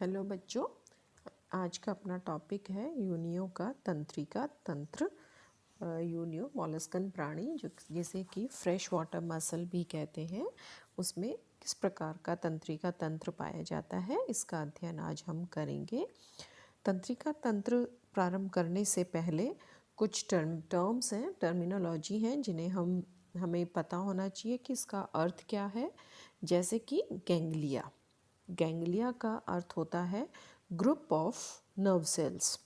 Hello बच्चों, आज का अपना टॉपिक है यूनियों का तंत्रिका तंत्र। यूनियो मॉलस्कन प्राणी जो जिसे कि फ्रेश वाटर मसल भी कहते हैं, उसमें किस प्रकार का तंत्रिका तंत्र पाया जाता है, इसका अध्ययन आज हम करेंगे। तंत्रिका तंत्र प्रारंभ करने से पहले कुछ टर्म्स हैं, टर्मिनोलॉजी हैं, जिन्हें हमें पता होना चाहिए कि इसका अर्थ क्या है। जैसे कि गैंग्लिया। गैंग्लिया का अर्थ होता है ग्रुप ऑफ नर्व सेल्स,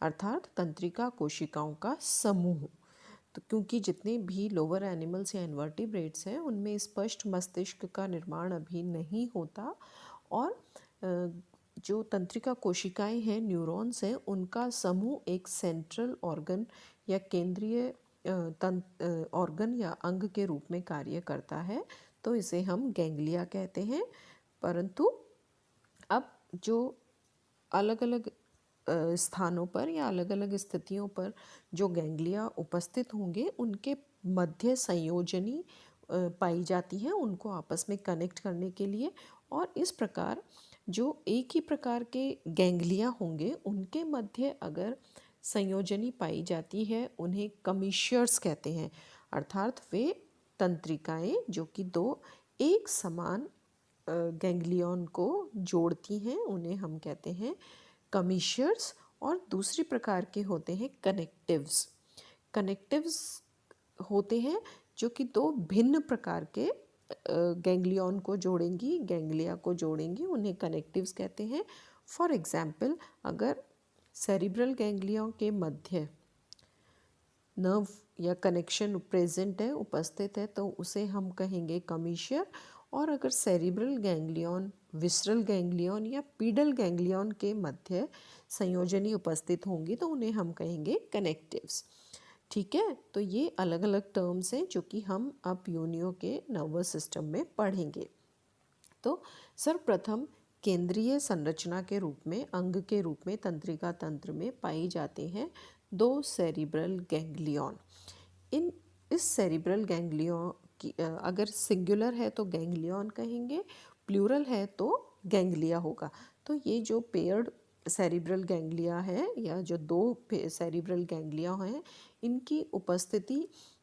अर्थात तंत्रिका कोशिकाओं का समूह। तो क्योंकि जितने भी लोअर एनिमल्स या इन्वर्टिब्रेट्स हैं उनमें स्पष्ट मस्तिष्क का निर्माण अभी नहीं होता, और जो तंत्रिका कोशिकाएं हैं, न्यूरॉन्स हैं, उनका समूह एक सेंट्रल ऑर्गन या केंद्रीय ऑर्गन या अंग के रूप में कार्य करता है, तो इसे हम गैंग्लिया कहते हैं। परंतु अब जो अलग अलग स्थानों पर या अलग अलग स्थितियों पर जो गैंग्लिया उपस्थित होंगे, उनके मध्य संयोजनी पाई जाती हैं उनको आपस में कनेक्ट करने के लिए। और इस प्रकार जो एक ही प्रकार के गैंग्लिया होंगे उनके मध्य अगर संयोजनी पाई जाती है, उन्हें कमिशियर्स कहते हैं। अर्थात वे तंत्रिकाएं जो कि दो एक समान गैंग्लियन को जोड़ती हैं, उन्हें हम कहते हैं कमिशियर्स। और दूसरी प्रकार के होते हैं कनेक्टिव्स। कनेक्टिव्स होते हैं जो कि दो भिन्न प्रकार के गैंग्लियन को जोड़ेंगी, गैंग्लिया को जोड़ेंगी, उन्हें कनेक्टिव्स कहते हैं। फॉर एग्जाम्पल, अगर सेरिब्रल गैंग्लियन के मध्य नर्व या कनेक्शन प्रेजेंट है, उपस्थित है, तो उसे हम कहेंगे कमिशियर। और अगर सेरिब्रल गैंग्लियन, विसरल गैंग्लियन या पीडल गैंग्लियन के मध्य संयोजनी उपस्थित होंगी तो उन्हें हम कहेंगे कनेक्टिव्स। ठीक है, तो ये अलग अलग टर्म्स हैं जो कि हम अब यूनियो के नर्वस सिस्टम में पढ़ेंगे। तो सर्वप्रथम केंद्रीय संरचना के रूप में, अंग के रूप में तंत्रिका तंत्र में पाई जाते हैं दो सेरिब्रल गैंग्लियन। इस सेरिब्रल गैंग्लियन की अगर सिंगुलर है तो गैंग्लियन कहेंगे, प्लूरल है तो गैंग्लिया होगा। तो ये जो पेयर्ड सेरिब्रल गैंग्लिया है या जो दो सेरिब्रल गैंग्लिया हैं, इनकी उपस्थिति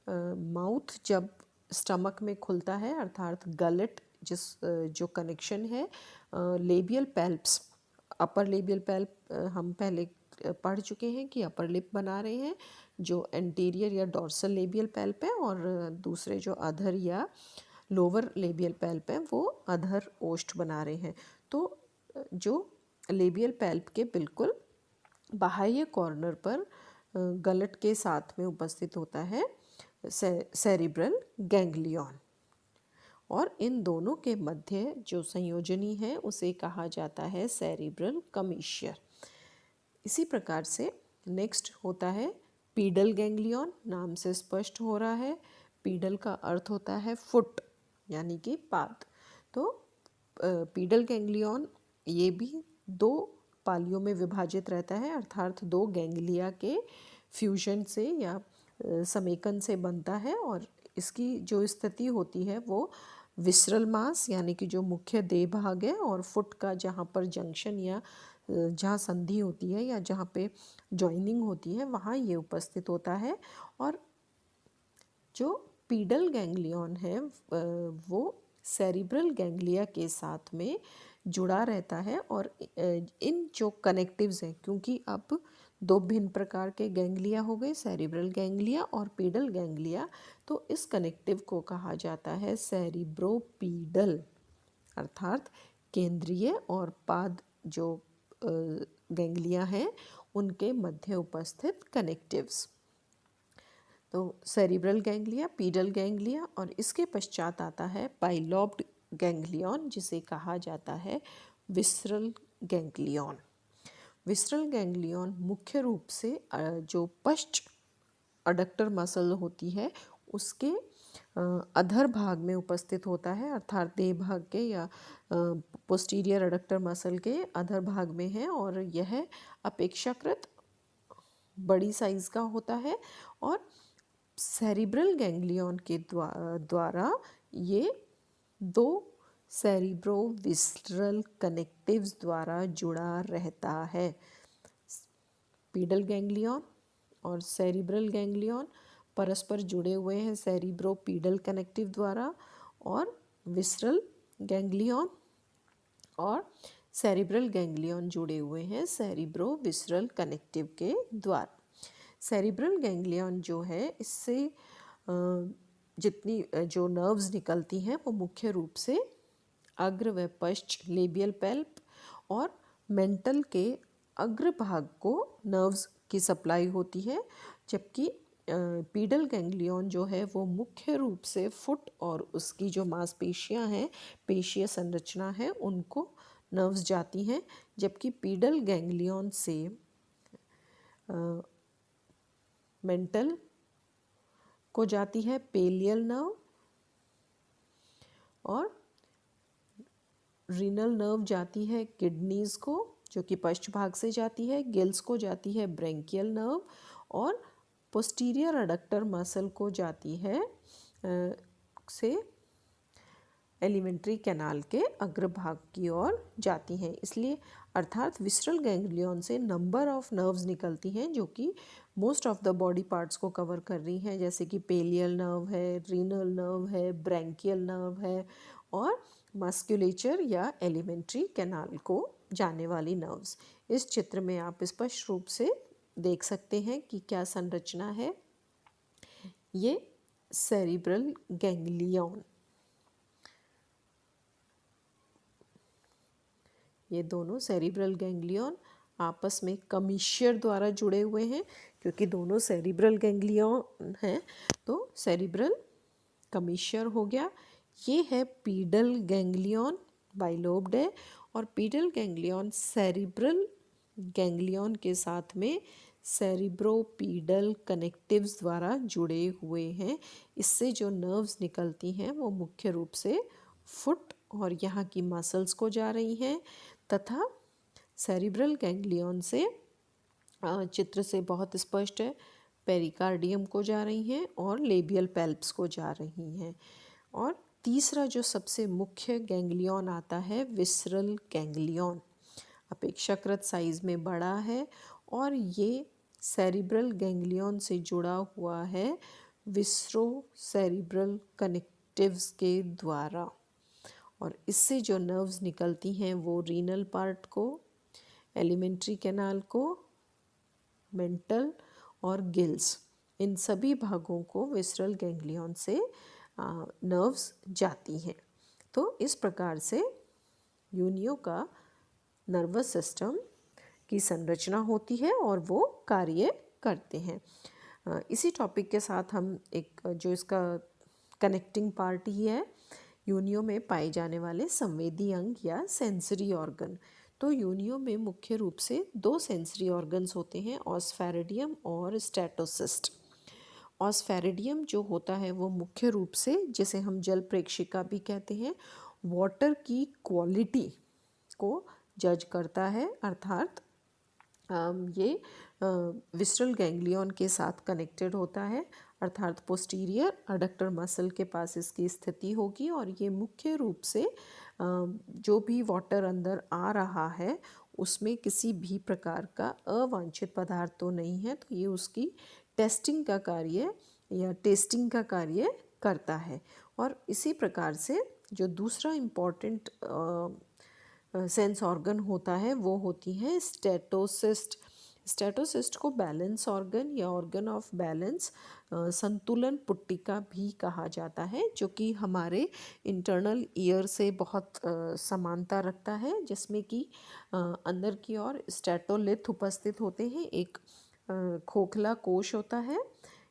माउथ जब स्टमक में खुलता है, अर्थात गलट जो कनेक्शन है लेबियल पैल्प्स, अपर लेबियल पैल्प हम पहले पढ़ चुके हैं कि अपर लिप बना रहे हैं जो एंटीरियर या डॉर्सल लेबियल पैल्प है, और दूसरे जो अधर या लोअर लेबियल पैल्प है वो अधर ओष्ठ बना रहे हैं। तो जो लेबियल पैल्प के बिल्कुल बाह्य कॉर्नर पर गलट के साथ में उपस्थित होता है सेरिब्रल गैंग्लियन, और इन दोनों के मध्य जो संयोजनी है उसे कहा जाता है सेरिब्रल कमिशियर। इसी प्रकार से नेक्स्ट होता है पीडल गैंग्लियन। नाम से स्पष्ट हो रहा है, पीडल का अर्थ होता है फुट यानी कि पाद। तो पीडल गैंग्लियन ये भी दो पालियों में विभाजित रहता है, अर्थात दो गैंग्लिया के फ्यूजन से या समेकन से बनता है। और इसकी जो स्थिति होती है वो विसरल मास यानी कि जो मुख्य देह भाग है, और फुट का जहाँ पर जंक्शन या जहाँ संधि होती है या जहाँ पे जॉइनिंग होती है वहाँ ये उपस्थित होता है। और जो पीडल गैंग्लियन है वो सेरिब्रल गैंग्लिया के साथ में जुड़ा रहता है। और इन जो कनेक्टिव्स हैं, क्योंकि अब दो भिन्न प्रकार के गैंग्लिया हो गए, सेरिब्रल गैंग्लिया और पीडल गैंग्लिया, तो इस कनेक्टिव को कहा जाता है सेरिब्रोपीडल, अर्थात केंद्रीय और पाद जो गैंग्लिया हैं उनके मध्य उपस्थित कनेक्टिव्स। तो सेरिब्रल गैंग्लिया, पीडल गैंग्लिया, और इसके पश्चात आता है बाइलोब्ड गैंग्लियन जिसे कहा जाता है विसरल गैंग्लियन। विसरल गैंग्लियन मुख्य रूप से जो पश्च अडक्टर मसल होती है उसके अधर भाग में उपस्थित होता है, अर्थात देह भाग के या पोस्टीरियर अडक्टर मसल के अधर भाग में है, और यह अपेक्षाकृत बड़ी साइज का होता है। और सेरिब्रल गैंग्लियन के द्वारा ये दो सेरिब्रोविस्रल कनेक्टिव्स द्वारा जुड़ा रहता है। पीडल गैंग्लियन और सेरिब्रल गैंग्लियन परस्पर जुड़े हुए हैं सेरिब्रोपीडल कनेक्टिव द्वारा, और विसरल गैंग्लियन और सेरिब्रल गैंग्लियन जुड़े हुए हैं सेरिब्रोविसरल कनेक्टिव के द्वारा। सेरिब्रल गैंग्लियन जो है, इससे जितनी जो नर्व्स निकलती हैं वो मुख्य रूप से अग्र व पश्च लेबियल पेल्प और मेंटल के अग्र भाग को नर्व्स की सप्लाई होती है, जबकि पीडल गैंग्लियन जो है वो मुख्य रूप से फुट और उसकी जो मांसपेशियां हैं, पेशीय संरचना है, उनको नर्व्स जाती हैं, जबकि पीडल गैंग्लियन से मेंटल को जाती है पेलियल नर्व, और रीनल नर्व जाती है किडनीज को, जो कि पश्च भाग से जाती है, गिल्स को जाती है ब्रेंकियल नर्व, और पोस्टीरियर अडक्टर मसल को जाती है से एलिमेंट्री कैनाल के अग्रभाग की ओर जाती हैं। इसलिए अर्थात विसरल गैंग्लियन से नंबर ऑफ नर्व्स निकलती हैं जो कि most of the body parts को कवर कर रही हैं, जैसे कि पेलियल नर्व है, रीनल नर्व है, ब्रैंकियल नर्व है, और मस्कुलेचर या एलिमेंट्री कैनाल को जाने वाली नर्व्स। इस चित्र में आप स्पष्ट रूप से देख सकते हैं कि क्या संरचना है। ये सेरिब्रल गैंग्लियन, ये दोनों सेरिब्रल गैंग्लियन आपस में कमीशियर द्वारा जुड़े हुए हैं, क्योंकि दोनों सेरिब्रल गैंग्लियन हैं तो सेरिब्रल कमीशियर हो गया। ये है पीडल गैंग्लियन, बाइलोब्ड है, और पीडल गैंग्लियन सेरिब्रल गैंग्लियन के साथ में सेरिब्रोपीडल कनेक्टिव्स द्वारा जुड़े हुए हैं। इससे जो नर्व्स निकलती हैं वो मुख्य रूप से फुट और यहाँ की मसल्स को जा रही हैं, तथा सेरिब्रल गैंग्लियन से चित्र से बहुत स्पष्ट है पेरिकार्डियम को जा रही हैं और लेबियल पेल्प्स को जा रही हैं। और तीसरा जो सबसे मुख्य गैंग्लियन आता है विसरल गैंग्लियन, अपेक्षाकृत साइज में बड़ा है, और ये सेरिब्रल गैंग्लियन से जुड़ा हुआ है विसरो सेरिब्रल कनेक्टिव्स के द्वारा, और इससे जो नर्व्स निकलती हैं वो रीनल पार्ट को, एलिमेंट्री कैनाल को, मेंटल और गिल्स, इन सभी भागों को विसरल गैंग्लियन से नर्व्स जाती हैं। तो इस प्रकार से यूनियो का नर्वस सिस्टम की संरचना होती है और वो कार्य करते हैं। इसी टॉपिक के साथ हम एक जो इसका कनेक्टिंग पार्ट ही है, यूनियो में पाए जाने वाले संवेदी अंग या सेंसरी ऑर्गन। तो यूनियो में मुख्य रूप से दो सेंसरी ऑर्गन्स होते हैं, ऑस्फेरिडियम और स्टेटोसिस्ट। ऑस्फेरिडियम जो होता है वो मुख्य रूप से, जिसे हम जल प्रेक्षिका भी कहते हैं, वाटर की क्वालिटी को जज करता है, अर्थात ये विसरल गैंग्लियन के साथ कनेक्टेड होता है, अर्थात पोस्टीरियर अडक्टर मसल के पास इसकी स्थिति होगी, और ये मुख्य रूप से जो भी वाटर अंदर आ रहा है उसमें किसी भी प्रकार का अवांछित पदार्थ तो नहीं है, तो ये उसकी टेस्टिंग का कार्य या टेस्टिंग का कार्य करता है। और इसी प्रकार से जो दूसरा इम्पॉर्टेंट सेंस ऑर्गन होता है वो होती है स्टेटोसिस्ट। स्टेटोसिस्ट को बैलेंस ऑर्गन या ऑर्गन ऑफ बैलेंस, संतुलन पुट्टिका भी कहा जाता है, जो कि हमारे इंटरनल ईयर से बहुत समानता रखता है, जिसमें कि अंदर की ओर स्टेटोलिथ उपस्थित होते हैं। एक खोखला कोश होता है,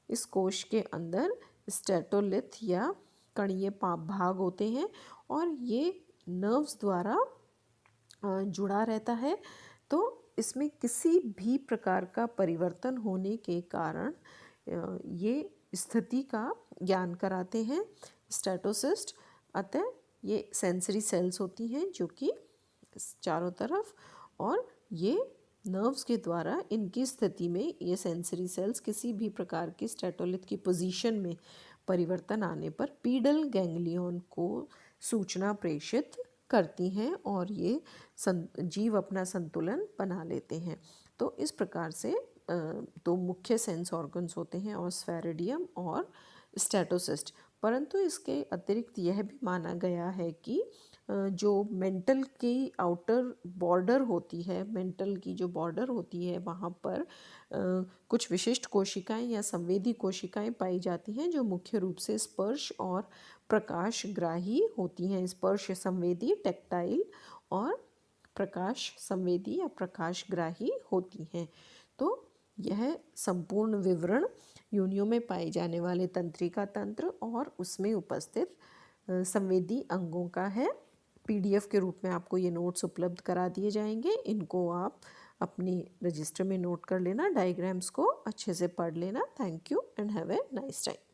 इस कोश के अंदर स्टेटोलिथ या कणीय भाग होते हैं, और ये नर्व्स द्वारा जुड़ा रहता है। तो इसमें किसी भी प्रकार का परिवर्तन होने के कारण ये स्थिति का ज्ञान कराते हैं स्टेटोसिस्ट। अतः ये सेंसरी सेल्स होती हैं जो कि चारों तरफ, और ये नर्व्स के द्वारा इनकी स्थिति में ये सेंसरी सेल्स किसी भी प्रकार की स्टेटोलिथ की पोजीशन में परिवर्तन आने पर पीडल गैंग्लियन को सूचना प्रेषित करती हैं और ये जीव अपना संतुलन बना लेते हैं। तो इस प्रकार से दो मुख्य सेंस ऑर्गन्स होते हैं, ऑस्फेरिडियम और स्टेटोसिस्ट। परंतु इसके अतिरिक्त यह भी माना गया है कि जो मेंटल की आउटर बॉर्डर होती है, मेंटल की जो बॉर्डर होती है, वहाँ पर कुछ विशिष्ट कोशिकाएं या संवेदी कोशिकाएं पाई जाती हैं जो मुख्य रूप से स्पर्श और प्रकाशग्राही होती हैं। स्पर्श संवेदी टेक्टाइल और प्रकाश संवेदी या प्रकाशग्राही होती हैं। तो यह संपूर्ण विवरण योनियों में पाए जाने वाले तंत्रिका तंत्र और उसमें उपस्थित संवेदी अंगों का है। पीडीएफ के रूप में आपको ये नोट्स उपलब्ध करा दिए जाएंगे। इनको आप अपनी रजिस्टर में नोट कर लेना, डायग्राम्स को अच्छे से पढ़ लेना। Thank you and have a nice time.